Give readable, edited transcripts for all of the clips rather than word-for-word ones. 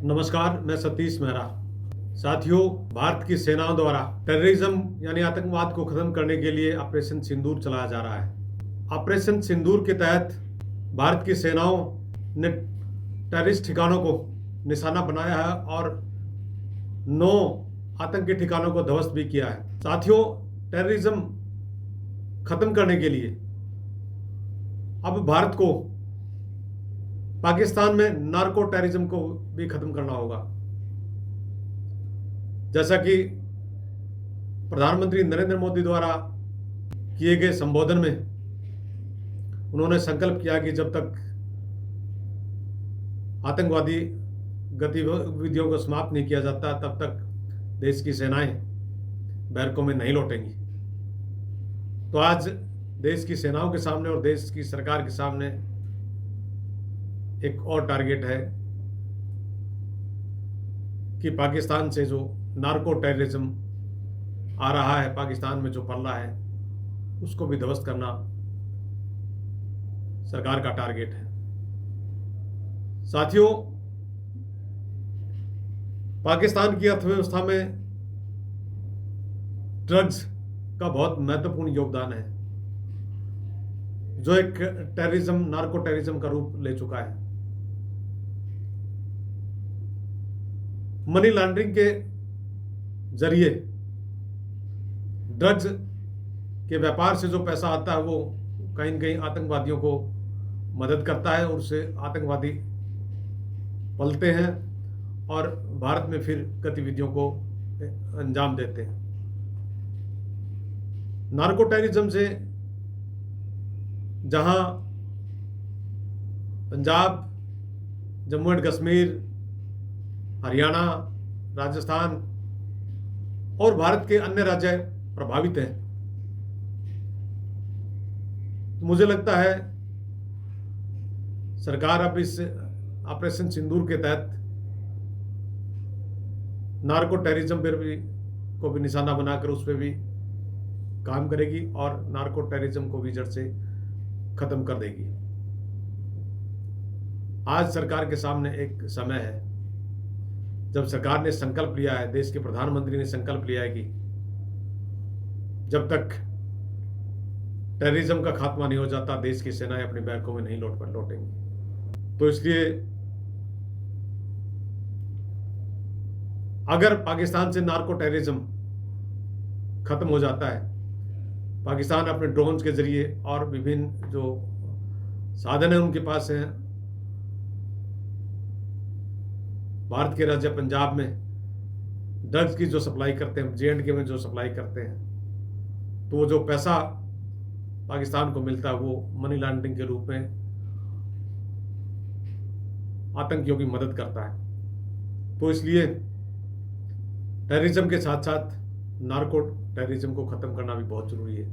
नमस्कार, मैं सतीश मेहरा। साथियों, भारत की सेनाओं द्वारा टेररिज्म यानी आतंकवाद को खत्म करने के लिए ऑपरेशन सिंदूर चलाया जा रहा है। ऑपरेशन सिंदूर के तहत भारत की सेनाओं ने टेररिस्ट ठिकानों को निशाना बनाया है और 9 आतंकी ठिकानों को ध्वस्त भी किया है। साथियों, टेररिज्म खत्म करने के लिए अब भारत को पाकिस्तान में नार्को टेररिज्म को भी खत्म करना होगा। जैसा कि प्रधानमंत्री नरेंद्र मोदी द्वारा किए गए संबोधन में उन्होंने संकल्प किया कि जब तक आतंकवादी गतिविधियों को समाप्त नहीं किया जाता तब तक देश की सेनाएं बैरकों में नहीं लौटेंगी। तो आज देश की सेनाओं के सामने और देश की सरकार के सामने एक और टारगेट है कि पाकिस्तान से जो नार्को टेररिज्म आ रहा है, पाकिस्तान में जो पल रहा है, उसको भी ध्वस्त करना सरकार का टारगेट है। साथियों, पाकिस्तान की अर्थव्यवस्था में ड्रग्स का बहुत महत्वपूर्ण योगदान है, जो एक टेररिज्म, नार्को टेररिज्म का रूप ले चुका है। मनी लॉन्ड्रिंग के जरिए ड्रग्स के व्यापार से जो पैसा आता है वो कहीं न कहीं आतंकवादियों को मदद करता है और उससे आतंकवादी पलते हैं और भारत में फिर गतिविधियों को अंजाम देते हैं। नार्को टेररिज्म से जहां पंजाब, जम्मू एंड कश्मीर, हरियाणा, राजस्थान और भारत के अन्य राज्य प्रभावित हैं, तो मुझे लगता है सरकार अब इस ऑपरेशन सिंदूर के तहत नार्को टेररिज्म पर भी निशाना बनाकर उस पर भी काम करेगी और नार्को टेररिज्म को भी जड़ से खत्म कर देगी। आज सरकार के सामने एक समय है जब सरकार ने संकल्प लिया है, देश के प्रधानमंत्री ने संकल्प लिया है कि जब तक टेररिज्म का खात्मा नहीं हो जाता देश की सेनाएं अपने बैरकों में नहीं लौटेंगी। तो इसलिए अगर पाकिस्तान से नार्को टेररिज्म खत्म हो जाता है, पाकिस्तान अपने ड्रोन्स के जरिए और विभिन्न जो साधन है उनके पास हैं, भारत के राज्य पंजाब में ड्रग्स की जो सप्लाई करते हैं, J&K में जो सप्लाई करते हैं, तो वो जो पैसा पाकिस्तान को मिलता है वो मनी लॉन्ड्रिंग के रूप में आतंकियों की मदद करता है। तो इसलिए टेररिज्म के साथ साथ नार्को टेररिज्म को खत्म करना भी बहुत जरूरी है।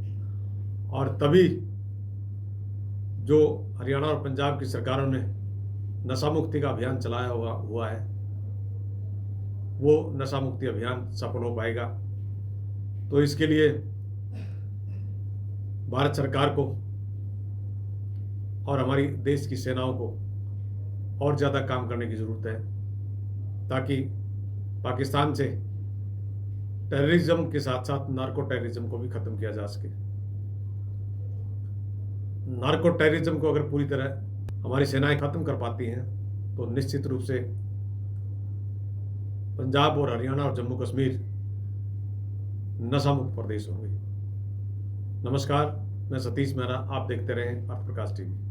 और तभी जो हरियाणा और पंजाब की सरकारों ने नशा मुक्ति का अभियान चलाया हुआ है, वो नशा मुक्ति अभियान सफल हो पाएगा। तो इसके लिए भारत सरकार को और हमारी देश की सेनाओं को और ज़्यादा काम करने की ज़रूरत है, ताकि पाकिस्तान से टेररिज्म के साथ साथ नार्को टेररिज्म को भी खत्म किया जा सके। नार्को टेररिज्म को अगर पूरी तरह हमारी सेनाएं खत्म कर पाती हैं तो निश्चित रूप से पंजाब और हरियाणा और जम्मू कश्मीर नशा मुक्त प्रदेश होंगे। नमस्कार, मैं सतीश मेहरा, आप देखते रहें अर्थ प्रकाश टीवी।